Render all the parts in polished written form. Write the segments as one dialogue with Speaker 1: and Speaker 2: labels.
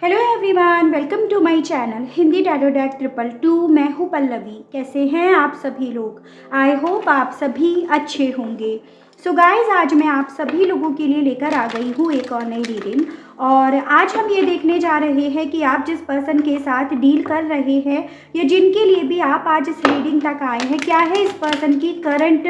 Speaker 1: Hello everyone, welcome to my channel Hindi tarot deck 222। मैं हूँ पल्लवी। कैसे हैं आप सभी लोग? आई होप आप सभी अच्छे होंगे। सो गाइस, आज मैं आप सभी लोगों के लिए लेकर आ गई हूँ एक और नई रीडिंग। और आज हम ये देखने जा रहे हैं कि आप जिस पर्सन के साथ डील कर रहे हैं या जिनके लिए भी आप आज इस रीडिंग तक आए हैं, क्या है इस पर्सन की करंट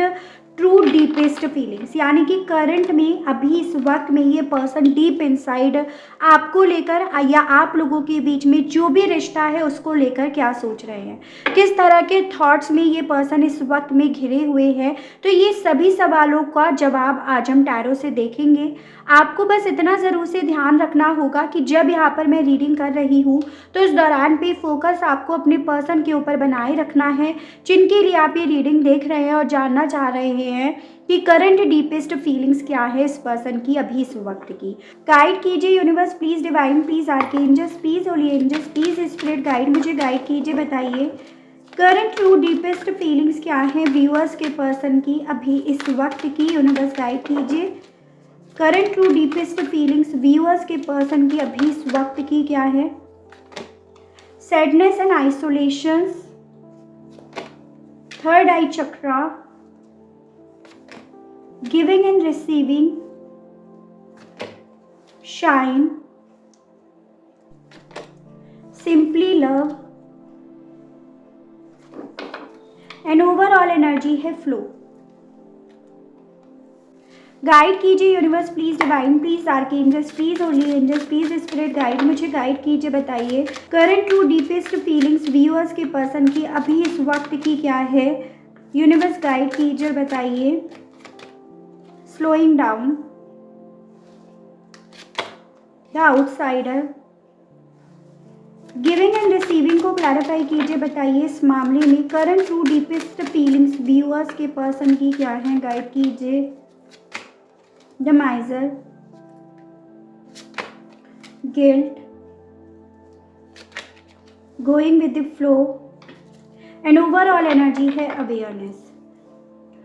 Speaker 1: ट्रू डीपेस्ट फीलिंग्स, यानी कि करंट में अभी इस वक्त में ये पर्सन डीप इनसाइड आपको लेकर या आप लोगों के बीच में जो भी रिश्ता है उसको लेकर क्या सोच रहे हैं, किस तरह के थॉट्स में ये पर्सन इस वक्त में घिरे हुए हैं। तो ये सभी सवालों का जवाब आज हम टैरो से देखेंगे। आपको बस इतना ज़रूर से ध्यान रखना होगा कि जब यहाँ पर मैं रीडिंग कर रही हूँ तो इस दौरान पे फोकस आपको अपने पर्सन के ऊपर बनाए रखना है, जिनके लिए आप ये रीडिंग देख रहे हैं और जानना चाह रहे हैं कि करंट डीपेस्ट फीलिंग्स क्या है इस पर्सन की अभी इस वक्त की। गाइड कीजिए universe, please divine, please archangels, please holy angels, please spirit guide, मुझे गाइड कीजिए। बताइए करंट ट्रू डीपेस्ट फीलिंग्स क्या है व्यूअर्स के पर्सन की अभी इस वक्त की। यूनिवर्स गाइड कीजिए current true deepest feelings viewers के पर्सन की अभी इस वक्त की क्या है। Sadness and isolation, third eye chakra, giving and receiving, shine, simply love and overall energy है फ्लो। गाइड कीजिए universe, please divine, please archangels, please holy angels, please spirit guide, मुझे गाइड कीजिए। बताइए current true deepest feelings viewers के person की अभी इस वक्त की क्या है। यूनिवर्स गाइड कीजिए, बताइए। Slowing down, the outsider, giving and receiving को क्लैरिफाई कीजिए। बताइए इस मामले में current true deepest feelings viewers के पर्सन की क्या है। गाइड कीजिए। The माइजर, guilt, going with the flow and overall energy है अवेयरनेस।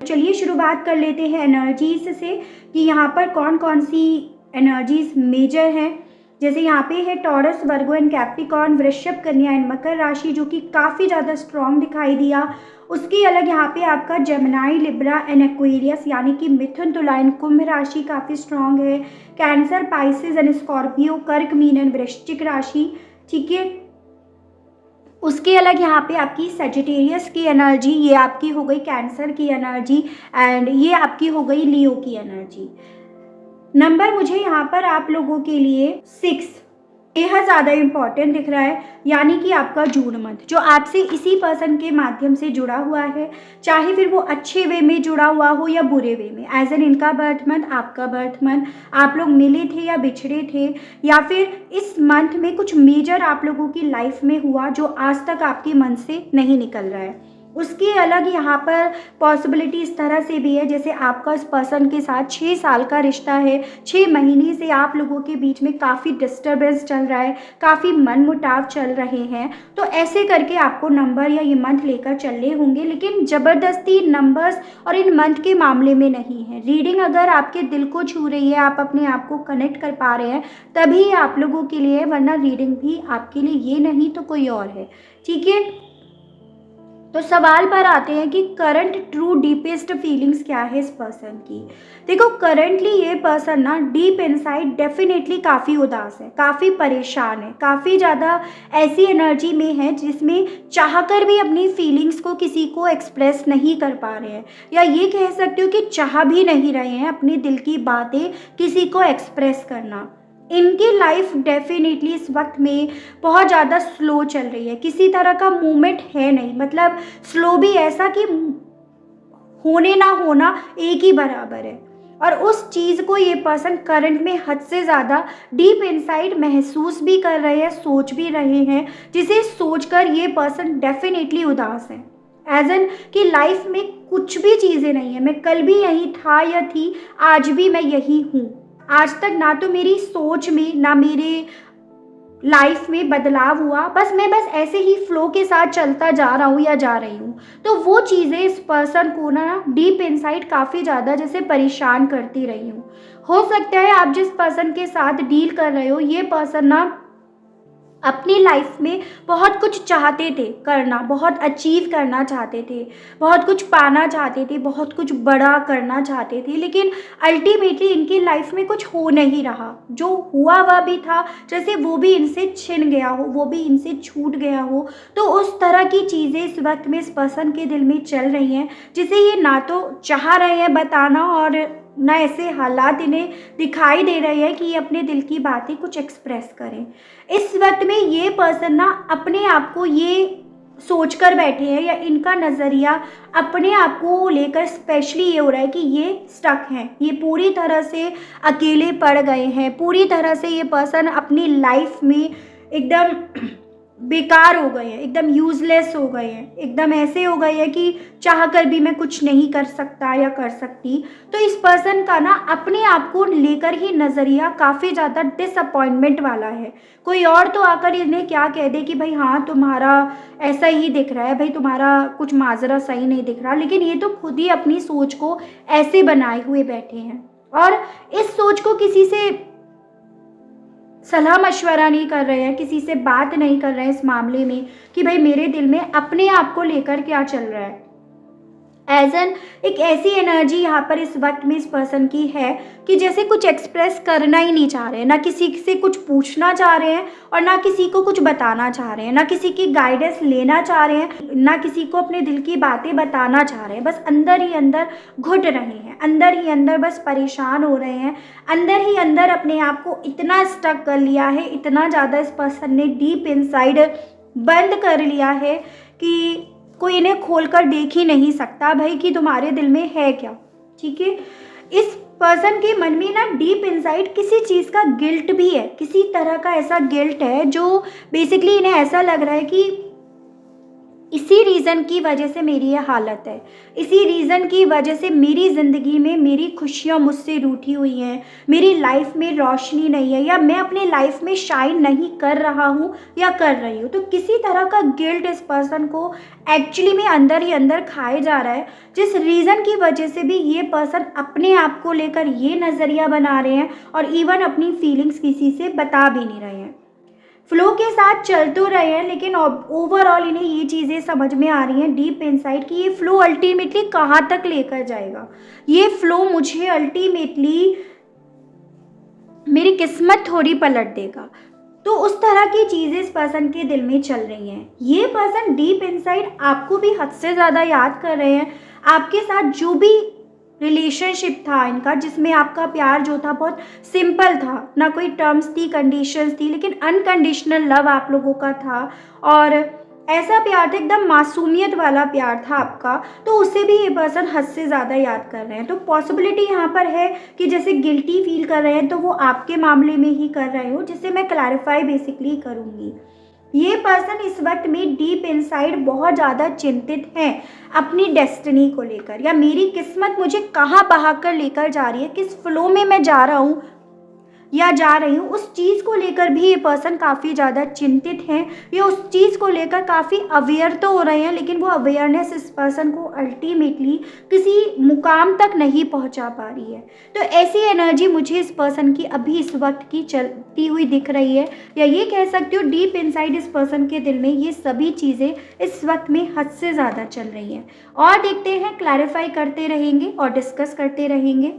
Speaker 1: चलिए शुरुआत कर लेते हैं एनर्जीज से कि यहाँ पर कौन कौन सी एनर्जीज मेजर हैं। जैसे यहाँ पे है टॉरस, वर्गो एंड कैप्रिकॉर्न, वृषभ, कन्या एंड मकर राशि, जो कि काफ़ी ज़्यादा स्ट्रॉन्ग दिखाई दिया। उसके अलग यहाँ पे आपका जेमिनाई, लिब्रा एंड एक्वेरियस, यानी कि मिथुन, तुला एंड कुंभ राशि काफ़ी स्ट्रॉन्ग है। कैंसर, पाइसेस एंड स्कॉर्पियो, कर्क, मीन एंड वृश्चिक राशि, ठीक है। उसके अलग यहाँ पे आपकी सेजिटेरियस की एनर्जी, ये आपकी हो गई कैंसर की एनर्जी एंड ये आपकी हो गई लियो की एनर्जी। नंबर मुझे यहाँ पर आप लोगों के लिए 6 बेहद ज़्यादा इम्पॉर्टेंट दिख रहा है, यानी कि आपका जून मंथ जो आपसे इसी पर्सन के माध्यम से जुड़ा हुआ है, चाहे फिर वो अच्छे वे में जुड़ा हुआ हो या बुरे वे में, एज एन इनका बर्थ मंथ, आपका बर्थ मंथ, आप लोग मिले थे या बिछड़े थे, या फिर इस मंथ में कुछ मेजर आप लोगों की लाइफ में हुआ जो आज तक आपके मन से नहीं निकल रहा है। उसके अलग यहाँ पर पॉसिबिलिटी इस तरह से भी है, जैसे आपका इस पर्सन के साथ 6 साल का रिश्ता है, 6 महीने से आप लोगों के बीच में काफ़ी डिस्टर्बेंस चल रहा है, काफ़ी मनमुटाव चल रहे हैं। तो ऐसे करके आपको नंबर या ये मंथ लेकर चलने होंगे, लेकिन ज़बरदस्ती नंबर्स और इन मंथ के मामले में नहीं है। रीडिंग अगर आपके दिल को छू रही है, आप अपने आप को कनेक्ट कर पा रहे हैं, तभी आप लोगों के लिए, वरना रीडिंग भी आपके लिए ये नहीं तो कोई और है, ठीक है। तो सवाल पर आते हैं कि करंट ट्रू डीपेस्ट फीलिंग्स क्या है इस पर्सन की। देखो करंटली ये पर्सन ना डीप इनसाइड डेफिनेटली काफ़ी उदास है, काफ़ी परेशान है, काफ़ी ज़्यादा ऐसी एनर्जी में है जिसमें चाहकर भी अपनी फीलिंग्स को किसी को एक्सप्रेस नहीं कर पा रहे हैं, या ये कह सकते हो कि चाह भी नहीं रहे हैं अपने दिल की बातें किसी को एक्सप्रेस करना। इनकी लाइफ डेफिनेटली इस वक्त में बहुत ज़्यादा स्लो चल रही है, किसी तरह का मूवमेंट है नहीं, मतलब स्लो भी ऐसा कि होने ना होना एक ही बराबर है। और उस चीज़ को ये पर्सन करंट में हद से ज़्यादा डीप इनसाइड महसूस भी कर रहे हैं, सोच भी रहे हैं, जिसे सोचकर ये पर्सन डेफिनेटली उदास है। एज एन कि लाइफ में कुछ भी चीज़ें नहीं है, मैं कल भी यही था या थी, आज भी मैं यही हूँ। आज तक ना तो मेरी सोच में ना मेरे लाइफ में बदलाव हुआ, मैं बस ऐसे ही फ्लो के साथ चलता जा रहा हूँ या जा रही हूँ। तो वो चीज़ें इस पर्सन को ना डीप इनसाइड काफ़ी ज़्यादा जैसे परेशान करती रही हूँ। हो सकता है आप जिस पर्सन के साथ डील कर रहे हो ये पर्सन ना अपनी लाइफ में बहुत कुछ चाहते थे करना, बहुत अचीव करना चाहते थे, बहुत कुछ पाना चाहते थे, बहुत कुछ बड़ा करना चाहते थे, लेकिन अल्टीमेटली इनकी लाइफ में कुछ हो नहीं रहा। जो हुआ वह भी था जैसे वो भी इनसे छिन गया हो, वो भी इनसे छूट गया हो। तो उस तरह की चीज़ें इस वक्त में इस पर्सन के दिल में चल रही हैं, जिसे ये ना तो चाह रहे हैं बताना और ना ऐसे हालात इन्हें दिखाई दे रहे हैं कि ये अपने दिल की बातें कुछ एक्सप्रेस करें। इस वक्त में ये पर्सन ना अपने आप को ये सोच कर बैठे हैं, या इनका नज़रिया अपने आप को लेकर स्पेशली ये हो रहा है कि ये स्टक हैं, ये पूरी तरह से अकेले पड़ गए हैं, पूरी तरह से ये पर्सन अपनी लाइफ में एकदम बेकार हो गए हैं, एकदम यूज़लेस हो गए हैं, एकदम ऐसे हो गए हैं कि चाह कर भी मैं कुछ नहीं कर सकता या कर सकती। तो इस पर्सन का ना अपने आप को लेकर ही नज़रिया काफ़ी ज़्यादा डिसअपॉइंटमेंट वाला है। कोई और तो आकर इन्हें क्या कह दे कि भाई हाँ तुम्हारा ऐसा ही दिख रहा है, भाई तुम्हारा कुछ माजरा सही नहीं दिख रहा, लेकिन ये तो खुद ही अपनी सोच को ऐसे बनाए हुए बैठे हैं और इस सोच को किसी से सलाह मशवरा नहीं कर रहे हैं, किसी से बात नहीं कर रहे हैं इस मामले में कि भाई मेरे दिल में अपने आप को लेकर क्या चल रहा है। एज एन एक ऐसी एनर्जी यहाँ पर इस वक्त में इस पर्सन की है कि जैसे कुछ एक्सप्रेस करना ही नहीं चाह रहे हैं, ना किसी से कुछ पूछना चाह रहे हैं और ना किसी को कुछ बताना चाह रहे हैं, ना किसी की गाइडेंस लेना चाह रहे हैं, ना किसी को अपने दिल की बातें बताना चाह रहे हैं। बस अंदर ही अंदर घुट रहे हैं, अंदर ही अंदर बस परेशान हो रहे हैं, अंदर ही अंदर अपने आप को इतना स्टक कर लिया है, इतना ज़्यादा इस पर्सन ने डीप इनसाइड बंद कर लिया है कि कोई इन्हें खोलकर देख ही नहीं सकता भाई कि तुम्हारे दिल में है क्या। ठीक है, इस पर्सन के मन में ना डीप इनसाइड किसी चीज़ का गिल्ट भी है, किसी तरह का ऐसा गिल्ट है जो बेसिकली इन्हें ऐसा लग रहा है कि इसी रीज़न की वजह से मेरी ये हालत है, इसी रीज़न की वजह से मेरी ज़िंदगी में मेरी खुशियाँ मुझसे रूठी हुई हैं, मेरी लाइफ में रोशनी नहीं है, या मैं अपने लाइफ में शाइन नहीं कर रहा हूँ या कर रही हूँ। तो किसी तरह का गिल्ट इस पर्सन को एक्चुअली में अंदर ही अंदर खाए जा रहा है, जिस रीज़न की वजह से भी ये पर्सन अपने आप को लेकर ये नज़रिया बना रहे हैं और इवन अपनी फीलिंग्स किसी से बता भी नहीं रहे हैं। फ्लो के साथ चल तो रहे हैं, लेकिन ओवरऑल इन्हें ये चीज़ें समझ में आ रही हैं डीप इनसाइड कि ये फ्लो अल्टीमेटली कहाँ तक लेकर जाएगा, ये फ्लो मुझे अल्टीमेटली मेरी किस्मत थोड़ी पलट देगा। तो उस तरह की चीज़ें इस पर्सन के दिल में चल रही हैं। ये पर्सन डीप इनसाइड आपको भी हद से ज़्यादा याद कर रहे हैं। आपके साथ जो भी रिलेशनशिप था इनका, जिसमें आपका प्यार जो था बहुत सिंपल था, ना कोई टर्म्स थी, कंडीशंस थी, लेकिन अनकंडीशनल लव आप लोगों का था और ऐसा प्यार था, एकदम मासूमियत वाला प्यार था आपका। तो उसे भी ये पर्सन हद से ज़्यादा याद कर रहे हैं। तो पॉसिबिलिटी यहाँ पर है कि जैसे गिल्टी फील कर रहे हैं तो वो आपके मामले में ही कर रहे हो, जिसे मैं क्लैरिफाई बेसिकली करूँगी। ये पर्सन इस वक्त में डीप इनसाइड बहुत ज़्यादा चिंतित हैं अपनी डेस्टिनी को लेकर, या मेरी किस्मत मुझे कहाँ बहा कर लेकर जा रही है, किस फ्लो में मैं जा रहा हूँ या जा रही हूँ, उस चीज़ को लेकर भी ये पर्सन काफ़ी ज़्यादा चिंतित हैं, या उस चीज़ को लेकर काफ़ी अवेयर तो हो रहे हैं, लेकिन वो अवेयरनेस इस पर्सन को अल्टीमेटली किसी मुकाम तक नहीं पहुँचा पा रही है। तो ऐसी एनर्जी मुझे इस पर्सन की अभी इस वक्त की चलती हुई दिख रही है, या ये कह सकती हो डीप इनसाइड इस पर्सन के दिल में ये सभी चीज़ें इस वक्त में हद से ज़्यादा चल रही हैं। और देखते हैं, क्लैरिफाई करते रहेंगे और डिस्कस करते रहेंगे।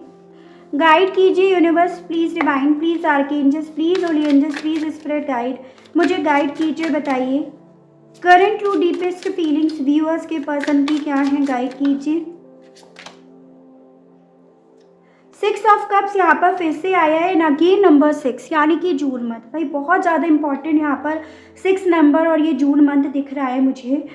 Speaker 1: गाइड कीजिए universe, please divine, please archangels, please holy angels, please spirit guide, मुझे गाइड कीजिए। बताइए current true deepest feelings viewers के पर्सन की क्या है, गाइड कीजिए। 6 ऑफ कप्स यहाँ पर फिर से आया है, ना कि नंबर 6 यानी कि जून मंथ। भाई बहुत ज़्यादा इंपॉर्टेंट यहाँ पर 6 नंबर और ये जून मंथ दिख रहा है मुझे।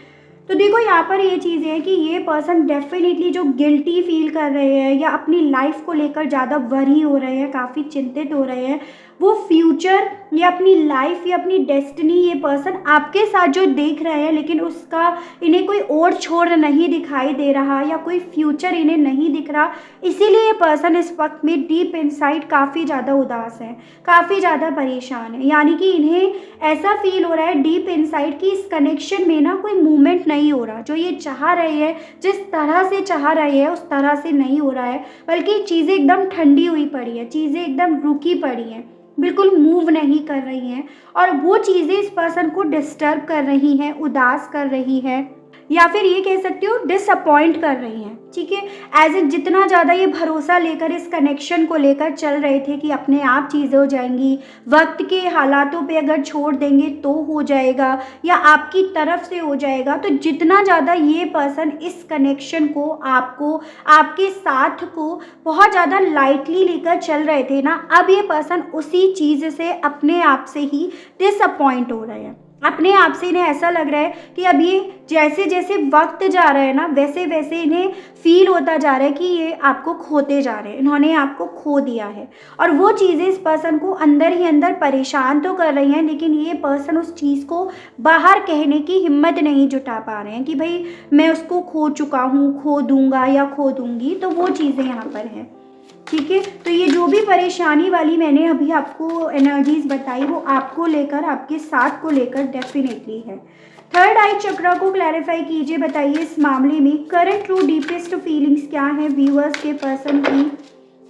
Speaker 1: तो देखो यहाँ पर ये चीज़ है कि ये पर्सन डेफिनेटली जो गिल्टी फील कर रहे हैं या अपनी लाइफ को लेकर ज़्यादा वरी हो रहे हैं, काफ़ी चिंतित हो रहे हैं, वो फ्यूचर या अपनी लाइफ या अपनी डेस्टिनी ये पर्सन आपके साथ जो देख रहे हैं, लेकिन उसका इन्हें कोई और छोर नहीं दिखाई दे रहा या कोई फ्यूचर इन्हें नहीं दिख रहा। इसीलिए ये पर्सन इस वक्त में डीप इनसाइड काफ़ी ज़्यादा उदास है, काफ़ी ज़्यादा परेशान है। यानी कि इन्हें ऐसा फील हो रहा है डीप इनसाइड कि इस कनेक्शन में ना कोई मूवमेंट नहीं हो रहा, जो ये चाह रहे हैं, जिस तरह से चाह रहे हैं उस तरह से नहीं हो रहा है, बल्कि चीज़ें एकदम ठंडी हुई पड़ी है, चीज़ें एकदम रुकी पड़ी हैं। बिल्कुल मूव नहीं कर रही हैं और वो चीज़ें इस पर्सन को डिस्टर्ब कर रही हैं, उदास कर रही है, या फिर ये कह सकते हो डिसअपॉइंट कर रही हैं। ठीक है, एज ए जितना ज़्यादा ये भरोसा लेकर इस कनेक्शन को लेकर चल रहे थे कि अपने आप चीज़ें हो जाएंगी, वक्त के हालातों पे अगर छोड़ देंगे तो हो जाएगा या आपकी तरफ से हो जाएगा, तो जितना ज़्यादा ये पर्सन इस कनेक्शन को, आपको, आपके साथ को बहुत ज़्यादा लाइटली लेकर चल रहे थे ना, अब ये पर्सन उसी चीज़ से अपने आप से ही डिसअपॉइंट हो रहे हैं। अपने आप से इन्हें ऐसा लग रहा है कि अब ये जैसे जैसे वक्त जा रहा है ना, वैसे वैसे इन्हें फील होता जा रहा है कि ये आपको खोते जा रहे हैं, इन्होंने आपको खो दिया है। और वो चीज़ें इस पर्सन को अंदर ही अंदर परेशान तो कर रही हैं, लेकिन ये पर्सन उस चीज़ को बाहर कहने की हिम्मत नहीं जुटा पा रहे हैं कि भाई मैं उसको खो चुका हूँ, खो दूंगा या खो दूंगी। तो वो चीज़ें यहाँ पर हैं। ठीक है, तो ये जो भी परेशानी वाली मैंने अभी आपको एनर्जीज बताई वो आपको लेकर, आपके साथ को लेकर डेफिनेटली है। थर्ड आई चक्रा को क्लैरिफाई कीजिए, बताइए इस मामले में करंट ट्रू डीपेस्ट फीलिंग्स क्या है व्यूअर्स के पर्सन की।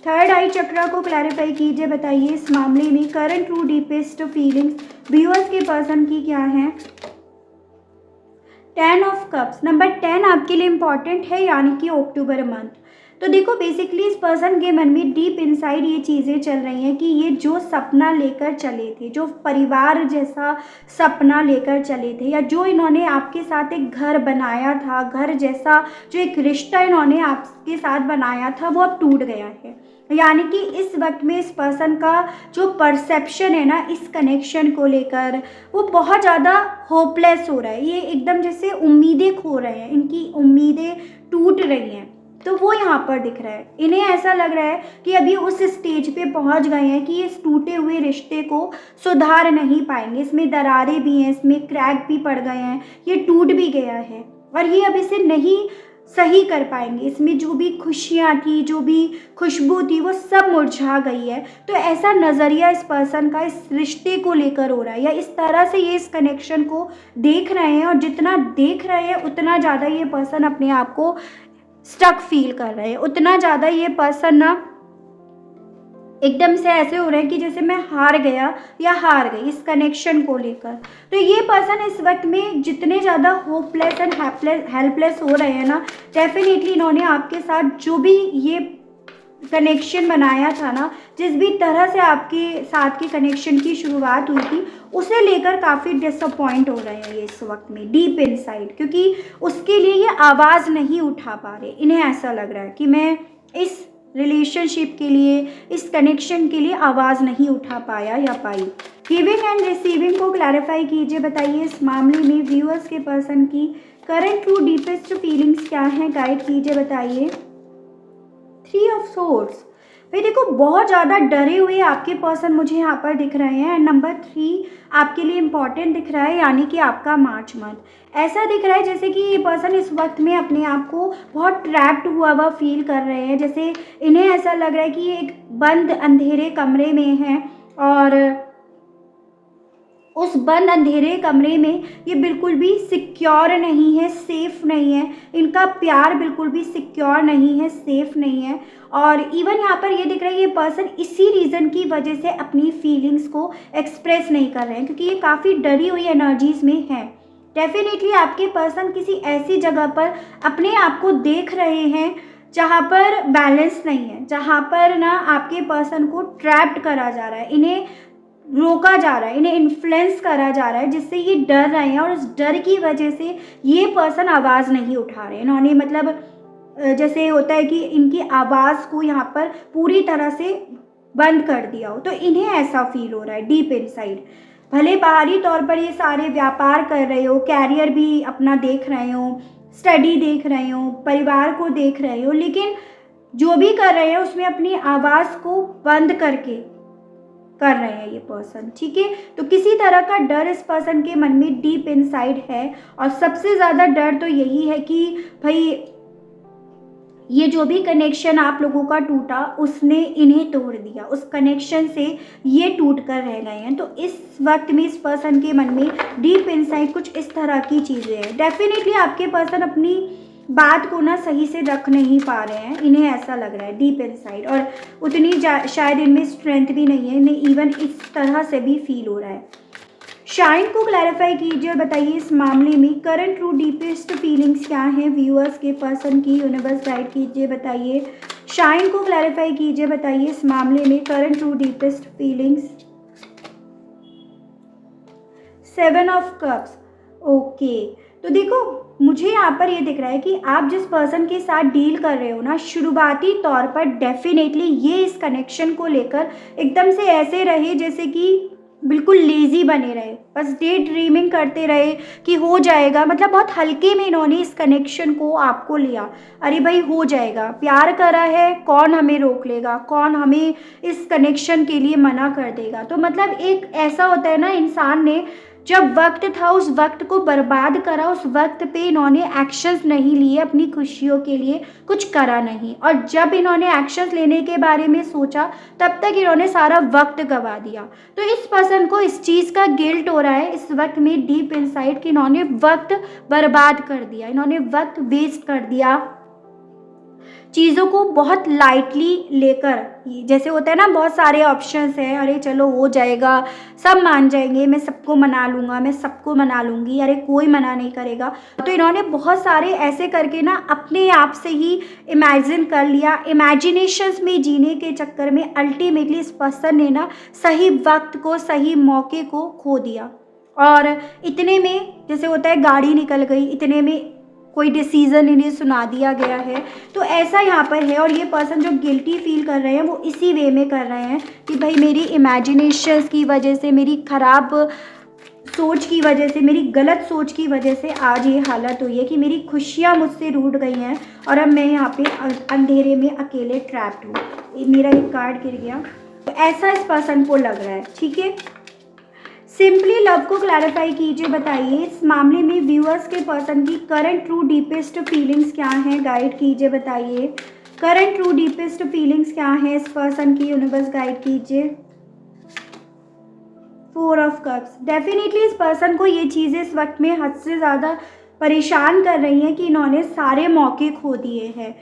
Speaker 1: थर्ड आई चक्रा को क्लैरिफाई कीजिए, बताइए इस मामले में current true deepest feelings viewers के पर्सन की क्या है। 10 ऑफ कप्स, नंबर 10 आपके लिए इंपॉर्टेंट है, यानी कि अक्टूबर मंथ। तो देखो बेसिकली इस पर्सन के मन में डीप इनसाइड ये चीज़ें चल रही हैं कि ये जो सपना लेकर चले थे, जो परिवार जैसा सपना लेकर चले थे, या जो इन्होंने आपके साथ एक घर बनाया था, घर जैसा जो एक रिश्ता इन्होंने आपके साथ बनाया था, वो अब टूट गया है। यानी कि इस वक्त में इस पर्सन का जो परसेप्शन है ना इस कनेक्शन को लेकर, वो बहुत ज़्यादा होपलेस हो रहा है। ये एकदम जैसे उम्मीदें खो रहे हैं, इनकी उम्मीदें टूट रही हैं। तो वो यहाँ पर दिख रहा है, इन्हें ऐसा लग रहा है कि अभी उस स्टेज पे पहुँच गए हैं कि इस टूटे हुए रिश्ते को सुधार नहीं पाएंगे, इसमें दरारें भी हैं, इसमें क्रैक भी पड़ गए हैं, ये टूट भी गया है और ये अब इसे नहीं सही कर पाएंगे। इसमें जो भी खुशियाँ थी, जो भी खुशबू थी, वो सब मुरझा गई है। तो ऐसा नज़रिया इस पर्सन का इस रिश्ते को लेकर हो रहा है, या इस तरह से ये इस कनेक्शन को देख रहे हैं, और जितना देख रहे हैं उतना ज़्यादा ये पर्सन अपने आप को स्टक फील कर रहे हैं, उतना ज़्यादा ये पर्सन ना एकदम से ऐसे हो रहे हैं कि जैसे मैं हार गया या हार गई इस कनेक्शन को लेकर। तो ये पर्सन इस वक्त में जितने ज़्यादा होपलेस एंड हेल्पलेस हो रहे हैं ना, डेफिनेटली इन्होंने आपके साथ जो भी ये कनेक्शन बनाया था ना, जिस भी तरह से आपके साथ के कनेक्शन की शुरुआत हुई थी, उसे लेकर काफ़ी डिसअपॉइंट हो रहे हैं ये इस वक्त में डीप इनसाइड, क्योंकि उसके लिए ये आवाज़ नहीं उठा पा रहे। इन्हें ऐसा लग रहा है कि मैं इस रिलेशनशिप के लिए, इस कनेक्शन के लिए आवाज़ नहीं उठा पाया या पाई। गिविंग एंड रिसीविंग को क्लैरिफाई कीजिए, बताइए इस मामले में व्यूअर्स के पर्सन की करंट ट्रू डीपेस्ट फीलिंग्स क्या हैं, गाइड कीजिए, बताइए। 3 ऑफ सोर्ड्स, भाई देखो बहुत ज़्यादा डरे हुए आपके पर्सन मुझे यहाँ पर दिख रहे हैं। एंड नंबर 3 आपके लिए इम्पॉर्टेंट दिख रहा है, यानी कि आपका मार्च मंथ। ऐसा दिख रहा है जैसे कि ये पर्सन इस वक्त में अपने आप को बहुत ट्रैप्ड हुआ फील कर रहे हैं, जैसे इन्हें ऐसा लग रहा है कि ये एक बंद अंधेरे कमरे में हैं और उस बंद अंधेरे कमरे में ये बिल्कुल भी सिक्योर नहीं है, सेफ़ नहीं है, इनका प्यार बिल्कुल भी सिक्योर नहीं है, सेफ़ नहीं है। और इवन यहाँ पर ये दिख रहा है ये पर्सन इसी रीज़न की वजह से अपनी फीलिंग्स को एक्सप्रेस नहीं कर रहे हैं, क्योंकि ये काफ़ी डरी हुई एनर्जीज़ में है। डेफिनेटली आपके पर्सन किसी ऐसी जगह पर अपने आप को देख रहे हैं जहाँ पर बैलेंस नहीं है, जहाँ पर ना आपके पर्सन को ट्रैप्ड करा जा रहा है, इन्हें रोका जा रहा है, इन्हें इन्फ्लुएंस करा जा रहा है, जिससे ये डर रहे हैं और उस डर की वजह से ये पर्सन आवाज़ नहीं उठा रहे हैं। इन्होंने मतलब जैसे होता है कि इनकी आवाज़ को यहाँ पर पूरी तरह से बंद कर दिया हो, तो इन्हें ऐसा फील हो रहा है डीप इनसाइड। भले बाहरी तौर पर ये सारे व्यापार कर रहे हो, कैरियर भी अपना देख रहे हो, स्टडी देख रहे हो, परिवार को देख रहे हो, लेकिन जो भी कर रहे हैं उसमें अपनी आवाज़ को बंद करके कर रहे हैं ये पर्सन। ठीक है, तो किसी तरह का डर इस पर्सन के मन में डीप इनसाइड है, और सबसे ज़्यादा डर तो यही है कि भाई ये जो भी कनेक्शन आप लोगों का टूटा उसने इन्हें तोड़ दिया, उस कनेक्शन से ये टूट कर रह गए हैं। तो इस वक्त में इस पर्सन के मन में डीप इनसाइड कुछ इस तरह की चीज़ें हैं। डेफिनेटली आपके पर्सन अपनी बात को ना सही से रख नहीं पा रहे हैं, इन्हें ऐसा लग रहा है डीप इनसाइड, और उतनी शायद इनमें स्ट्रेंथ भी नहीं है, इन्हें इवन इस तरह से भी फील हो रहा है। शाइन को क्लैरिफाई कीजिए और बताइए इस मामले में करंट ट्रू डीपेस्ट फीलिंग्स क्या हैं व्यूअर्स के पर्सन की, यूनिवर्स गाइड कीजिए, बताइए। शाइन को क्लैरिफाई कीजिए, बताइए इस मामले में current true deepest feelings. 7 of cups. Okay, तो देखो मुझे यहाँ पर ये दिख रहा है कि आप जिस पर्सन के साथ डील कर रहे हो ना, शुरुआती तौर पर डेफिनेटली ये इस कनेक्शन को लेकर एकदम से ऐसे रहे जैसे कि बिल्कुल लेजी बने रहे, बस डे ड्रीमिंग करते रहे कि हो जाएगा, मतलब बहुत हल्के में इन्होंने इस कनेक्शन को आपको लिया। अरे भाई हो जाएगा, प्यार करा है, कौन हमें रोक लेगा, कौन हमें इस कनेक्शन के लिए मना कर देगा। तो मतलब एक ऐसा होता है ना, इंसान ने जब वक्त था उस वक्त को बर्बाद करा, उस वक्त पे इन्होंने एक्शंस नहीं लिए, अपनी खुशियों के लिए कुछ करा नहीं, और जब इन्होंने एक्शंस लेने के बारे में सोचा तब तक इन्होंने सारा वक्त गवा दिया। तो इस पर्सन को इस चीज़ का गिल्ट हो रहा है इस वक्त में डीप इनसाइड कि इन्होंने वक्त बर्बाद कर दिया, इन्होंने वक्त वेस्ट कर दिया, चीज़ों को बहुत लाइटली लेकर। जैसे होता है ना, बहुत सारे ऑप्शंस हैं, अरे चलो हो जाएगा, सब मान जाएंगे, मैं सबको मना लूँगा, मैं सबको मना लूँगी, अरे कोई मना नहीं करेगा। तो इन्होंने बहुत सारे ऐसे करके ना अपने आप से ही इमेजिन कर लिया, इमेजिनेशंस में जीने के चक्कर में अल्टीमेटली इस पर्सन ने ना सही वक्त को, सही मौके को खो दिया। और इतने में जैसे होता है गाड़ी निकल गई, इतने में कोई डिसीज़न इन्हें सुना दिया गया है। तो ऐसा यहाँ पर है, और ये पर्सन जो गिल्टी फील कर रहे हैं वो इसी वे में कर रहे हैं कि भाई मेरी इमेजिनेशंस की वजह से, मेरी ख़राब सोच की वजह से, मेरी गलत सोच की वजह से आज ये हालत हुई है कि मेरी खुशियाँ मुझसे रूठ गई हैं और अब मैं यहाँ पे अंधेरे में अकेले ट्रैप्ड हूँ। मेरा एक कार्ड गिर गया। तो ऐसा इस पर्सन को लग रहा है, ठीक है। सिंपली लव को क्लैरिफाई कीजिए, बताइए इस मामले में व्यूअर्स के पर्सन की करंट ट्रू डीपेस्ट फीलिंग्स क्या हैं, गाइड कीजिए, बताइए करंट ट्रू डीपेस्ट फीलिंग्स क्या हैं इस पर्सन की, यूनिवर्स गाइड कीजिए। 4 ऑफ कप्स। डेफिनेटली इस पर्सन को ये चीज़ें इस वक्त में हद से ज़्यादा परेशान कर रही हैं कि इन्होंने सारे मौके खो दिए हैं।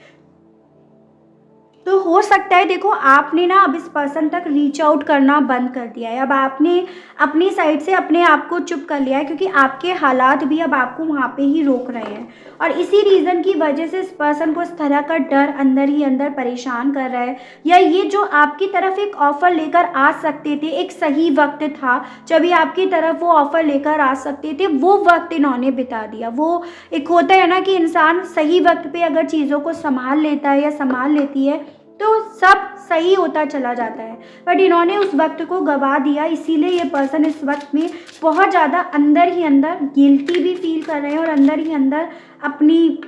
Speaker 1: तो हो सकता है देखो आपने ना अब इस पर्सन तक रीच आउट करना बंद कर दिया है, अब आपने अपनी साइड से अपने आप को चुप कर लिया है, क्योंकि आपके हालात भी अब आपको वहाँ पे ही रोक रहे हैं। और इसी रीज़न की वजह से इस पर्सन को इस तरह का डर अंदर ही अंदर परेशान कर रहा है, या ये जो आपकी तरफ एक ऑफ़र लेकर आ सकते थे, एक सही वक्त था जब ये आपकी तरफ वो ऑफ़र लेकर आ सकते थे, वो वक्त इन्होंने बिता दिया। वो एक होता है ना कि इंसान सही वक्त पे अगर चीज़ों को संभाल लेता है या संभाल लेती है तो सब सही होता चला जाता है, बट इन्होंने उस वक्त को गवा दिया। इसीलिए ये पर्सन इस वक्त में बहुत ज़्यादा अंदर ही अंदर गिल्टी भी फील कर रहे हैं और अंदर ही अंदर अपनी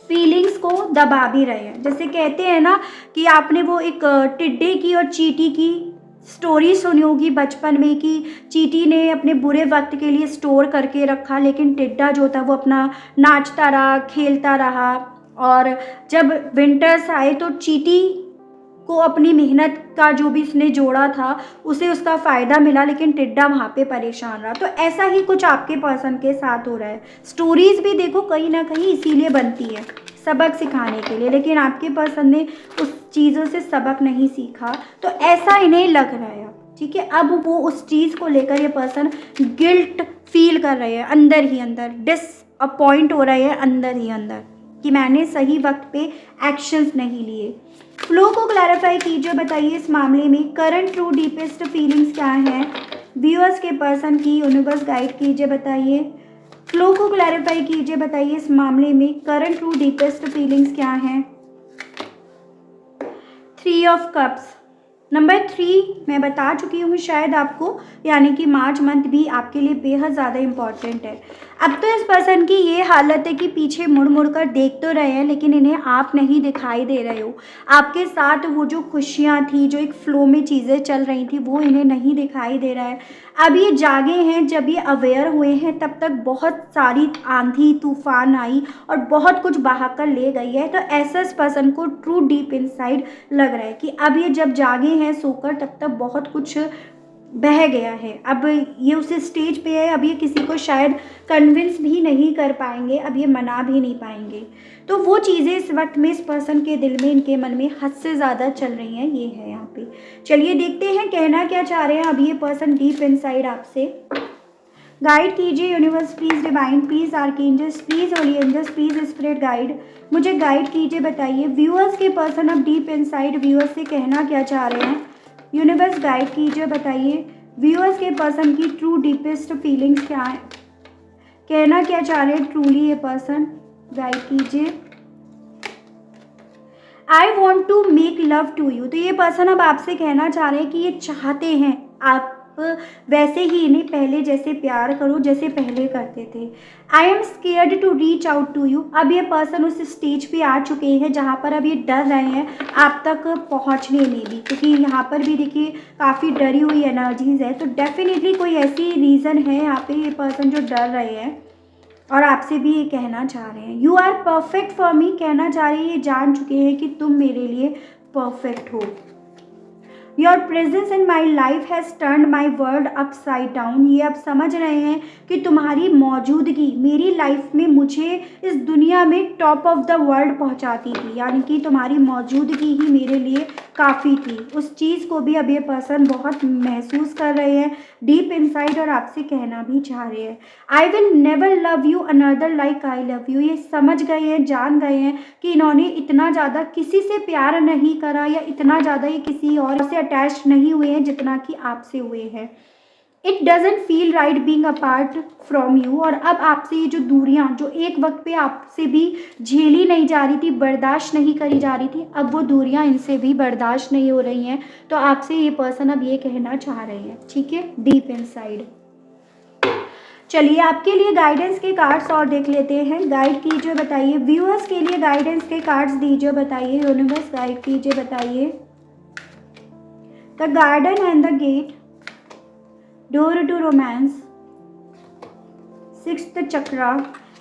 Speaker 1: फीलिंग्स को दबा भी रहे हैं। जैसे कहते हैं ना कि आपने वो एक टिड्डे की और चींटी की स्टोरी सुनी होगी बचपन में, कि चींटी ने अपने बुरे वक्त के लिए स्टोर करके रखा, लेकिन टिड्डा जो था वो अपना नाचता रहा, खेलता रहा, और जब विंटर्स आए तो चींटी को अपनी मेहनत का जो भी उसने जोड़ा था उसे उसका फ़ायदा मिला, लेकिन टिड्डा वहाँ पे परेशान रहा। तो ऐसा ही कुछ आपके पर्सन के साथ हो रहा है। स्टोरीज़ भी देखो कहीं ना कहीं इसीलिए बनती है, सबक सिखाने के लिए, लेकिन आपके पर्सन ने उस चीज़ों से सबक नहीं सीखा, तो ऐसा इन्हें लग रहा है। ठीक है, अब वो उस चीज़ को लेकर ये पर्सन गिल्ट फील कर रहे हैं, अंदर ही अंदर डिसअपॉइंट हो रहे हैं अंदर ही अंदर कि मैंने सही वक्त पे एक्शंस नहीं लिए। फ्लो को क्लैरिफाई कीजिए, बताइए इस मामले में करंट ट्रू डीपेस्ट फीलिंग्स क्या हैं व्यूअर्स के पर्सन की, यूनिवर्स गाइड कीजिए, बताइए। फ्लो को क्लैरिफाई कीजिए, बताइए इस मामले में करंट ट्रू डीपेस्ट फीलिंग्स क्या हैं। 3 ऑफ कप्स। नंबर 3 मैं बता चुकी हूँ शायद आपको, यानी कि मार्च मंथ भी आपके लिए बेहद ज़्यादा इम्पॉर्टेंट है। अब तो इस पर्सन की ये हालत है कि पीछे मुड़ मुड़ कर देख तो रहे हैं, लेकिन इन्हें आप नहीं दिखाई दे रहे हो। आपके साथ वो जो खुशियाँ थी, जो एक फ्लो में चीज़ें चल रही थी, वो इन्हें नहीं दिखाई दे रहा है। अब ये जागे हैं, जब ये अवेयर हुए हैं तब तक बहुत सारी आंधी तूफान आई और बहुत कुछ बहा कर ले गई है। तो ऐसा इस पर्सन को ट्रू डीप इनसाइड लग रहा है कि अब ये जब जागे हैं सोकर, तब तक बहुत कुछ बह गया है, अब ये उस स्टेज पे है, अब ये किसी को शायद कन्विंस भी नहीं कर पाएंगे, अब ये मना भी नहीं पाएंगे। तो वो चीज़ें इस वक्त में इस पर्सन के दिल में, इनके मन में हद से ज़्यादा चल रही हैं, ये है यहाँ पे। चलिए देखते हैं कहना क्या चाह रहे हैं अब ये पर्सन डीप इनसाइड आपसे। गाइड कीजिए universe please, divine please, archangels please, holy angels please, spirit guide, मुझे गाइड कीजिए, बताइए व्यूअर्स के पर्सन अब डीप इनसाइड व्यूअर्स से कहना क्या चाह रहे हैं। यूनिवर्स गाइड कीजिए, बताइए व्यूअर्स के पर्सन की ट्रू डीपेस्ट फीलिंग्स क्या है, कहना क्या चाह रहे हैं ट्रूली ये पर्सन, गाइड कीजिए। I want to make love to you, तो ये पर्सन अब आपसे कहना चाह रहे हैं कि ये चाहते हैं आप वैसे ही इन्हें पहले जैसे प्यार करो जैसे पहले करते थे। I am scared to reach out to you, अब ये पर्सन उस स्टेज पे आ चुके हैं जहाँ पर अब ये डर रहे हैं आप तक पहुँचने में भी, क्योंकि यहाँ पर भी देखिए काफ़ी डरी हुई एनर्जीज है। तो डेफिनेटली कोई ऐसी रीज़न है यहाँ पे ये पर्सन जो डर रहे हैं और आपसे भी ये कहना चाह रहे हैं you are perfect for me, कहना चाह रहे हैं ये जान चुके हैं कि तुम मेरे लिए परफेक्ट हो। Your presence in my life has turn my world upside down, ये अब समझ रहे हैं कि तुम्हारी मौजूदगी मेरी लाइफ में मुझे इस दुनिया में टॉप ऑफ द वर्ल्ड पहुंचाती थी, यानी कि तुम्हारी मौजूदगी ही मेरे लिए काफ़ी थी। उस चीज़ को भी अब ये पर्सन बहुत महसूस कर रहे हैं डीप इनसाइड और आपसे कहना भी चाह रहे हैं I will never love you another like I love you, ये समझ गए हैं, जान गए हैं कि इन्होंने इतना ज़्यादा किसी से प्यार नहीं करा या इतना ज़्यादा ये किसी और से अटैच नहीं हुए हैं जितना कि आपसे हुए हैं। It doesn't feel right being apart from you, और अब आपसे ये जो दूरियां जो एक वक्त पे आपसे भी झेली नहीं जा रही थी, बर्दाश्त नहीं करी जा रही थी, अब वो दूरियां इनसे भी बर्दाश्त नहीं हो रही हैं। तो आपसे ये पर्सन अब ये कहना चाह रहे हैं, ठीक है, डीप इनसाइड। चलिए आपके लिए गाइडेंस के कार्ड्स और देख लेते हैं, गाइड कीजिए, बताइए व्यूअर्स के लिए गाइडेंस के कार्ड्स दीजिए, बताइए यूनिवर्स गाइड कीजिए, बताइए the garden and the gate, door to romance, sixth chakra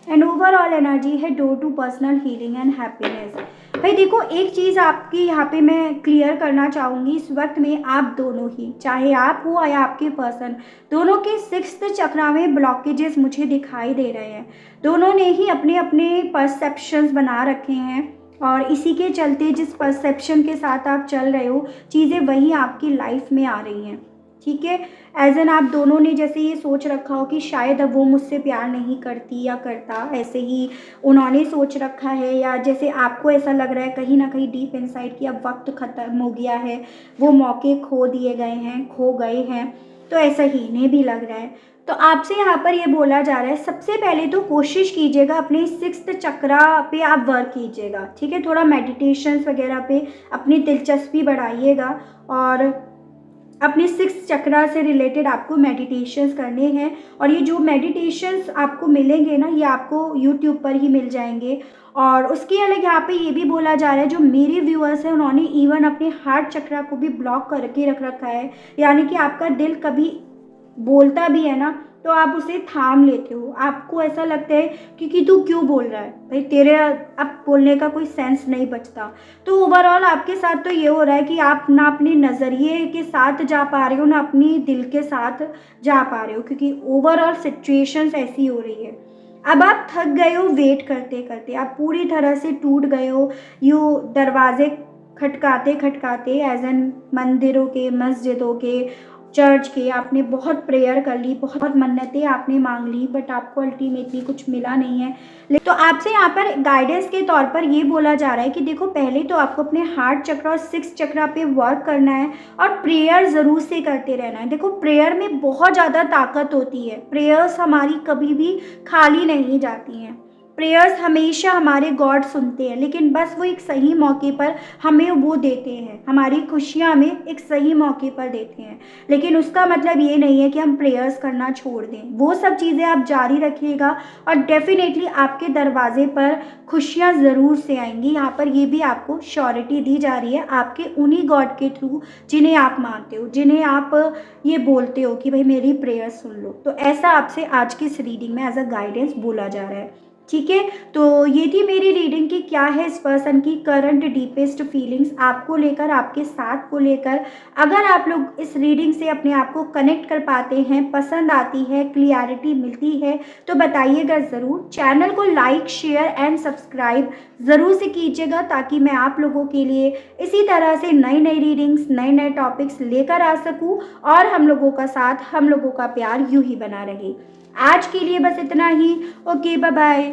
Speaker 1: and overall energy है door to personal healing and happiness. भाई देखो एक चीज़ आपकी यहाँ पे मैं क्लियर करना चाहूँगी, इस वक्त में आप दोनों ही, चाहे आप हो या आपके पर्सन, दोनों के सिक्स्थ चक्रा में ब्लॉकेजेस मुझे दिखाई दे रहे हैं। दोनों ने ही अपने अपने परसेप्शंस बना रखे हैं और इसी के चलते जिस परसेप्शन के साथ आप चल रहे हो चीज़ें वही आपकी लाइफ में आ रही हैं, ठीक है। एज एन आप दोनों ने जैसे ये सोच रखा हो कि शायद अब वो मुझसे प्यार नहीं करती या करता, ऐसे ही उन्होंने सोच रखा है, या जैसे आपको ऐसा लग रहा है कहीं ना कहीं डीप इनसाइड कि अब वक्त ख़त्म हो गया है, वो मौके खो दिए गए हैं, खो गए हैं, तो ऐसा ही इन्हें भी लग रहा है। तो आपसे यहाँ पर ये बोला जा रहा है सबसे पहले तो कोशिश कीजिएगा अपने सिक्स्थ चक्रा पे आप वर्क कीजिएगा, ठीक है, थोड़ा मेडिटेशंस वगैरह पे अपनी दिलचस्पी बढ़ाइएगा और अपने सिक्स चक्रा से रिलेटेड आपको मेडिटेशंस करने हैं। और ये जो मेडिटेशंस आपको मिलेंगे ना, ये आपको यूट्यूब पर ही मिल जाएंगे। और उसके अलग यहाँ पे ये भी बोला जा रहा है जो मेरे व्यूअर्स हैं उन्होंने इवन अपने हार्ट चक्रा को भी ब्लॉक करके रख रखा है, यानी कि आपका दिल कभी बोलता भी है ना तो आप उसे थाम लेते हो, आपको ऐसा लगता है कि तू क्यों बोल रहा है भाई, तेरे अब बोलने का कोई सेंस नहीं बचता। तो ओवरऑल आपके साथ तो ये हो रहा है कि आप ना अपने नज़रिए के साथ जा पा रहे हो ना अपनी दिल के साथ जा पा रहे हो, क्योंकि ओवरऑल सिचुएशंस ऐसी हो रही है। अब आप थक गए हो वेट करते करते, आप पूरी तरह से टूट गए हो, यूँ दरवाजे खटकाते खटकाते एज एन मंदिरों के, मस्जिदों के, चर्च के, आपने बहुत प्रेयर कर ली, बहुत मन्नतें आपने मांग ली, बट आपको अल्टीमेटली कुछ मिला नहीं है। तो आपसे यहाँ पर गाइडेंस के तौर पर ये बोला जा रहा है कि देखो पहले तो आपको अपने हार्ट चक्रा और सिक्स चक्रा पे वर्क करना है और प्रेयर ज़रूर से करते रहना है। देखो प्रेयर में बहुत ज़्यादा ताकत होती है, प्रेयर्स हमारी कभी भी खाली नहीं जाती हैं, प्रेयर्स हमेशा हमारे गॉड सुनते हैं, लेकिन बस वो एक सही मौके पर हमें वो देते हैं, हमारी खुशियाँ हमें एक सही मौके पर देते हैं। लेकिन उसका मतलब ये नहीं है कि हम प्रेयर्स करना छोड़ दें, वो सब चीज़ें आप जारी रखिएगा और डेफिनेटली आपके दरवाजे पर खुशियाँ ज़रूर से आएंगी। यहाँ पर ये भी आपको श्योरिटी दी जा रही है आपके उन्हीं गॉड के थ्रू जिन्हें आप मानते हो, जिन्हें आप ये बोलते हो कि भाई मेरी प्रेयर सुन लो। तो ऐसा आपसे आज की इस रीडिंग में एज अ गाइडेंस बोला जा रहा है। ठीक है, तो ये थी मेरी रीडिंग की क्या है इस पर्सन की करंट डीपेस्ट फीलिंग्स आपको लेकर, आपके साथ को लेकर। अगर आप लोग इस रीडिंग से अपने आप को कनेक्ट कर पाते हैं, पसंद आती है, क्लियरिटी मिलती है, तो बताइएगा ज़रूर। चैनल को लाइक, शेयर एंड सब्सक्राइब ज़रूर से कीजिएगा, ताकि मैं आप लोगों के लिए इसी तरह से नई नई रीडिंग्स, नए नए टॉपिक्स लेकर आ सकूं, और हम लोगों का साथ, हम लोगों का प्यार यूं ही बना रहे। आज के लिए बस इतना ही। Okay, bye bye.